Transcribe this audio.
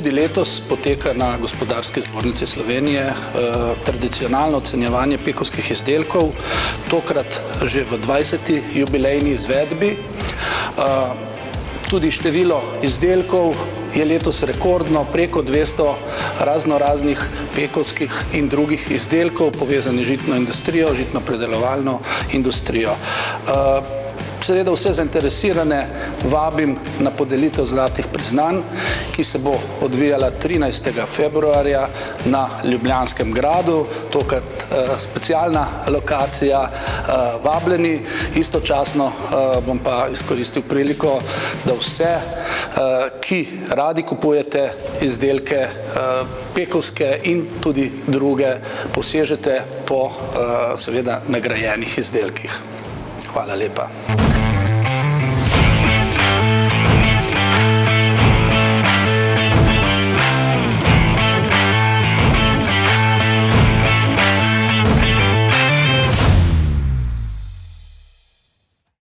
Tudi letos poteka na Gospodarski zbornici Slovenije tradicionalno ocenjevanje pekovskih izdelkov, tokrat že v 20. jubilejni izvedbi. Tudi število izdelkov je letos rekordno, preko 200 raznoraznih pekovskih in drugih izdelkov, povezanih z žitno industrijo, žitno-predelovalno industrijo. Seveda vse zainteresirane vabim na podelitev zlatih priznanj, ki se bo odvijala 13. februarja na Ljubljanskem gradu, tokrat specialna lokacija, vabljeni. Istočasno bom pa izkoristil priliko, da vse, ki radi kupujete izdelke pekovske in tudi druge, posežete po seveda nagrajenih izdelkih. Hvala lepa.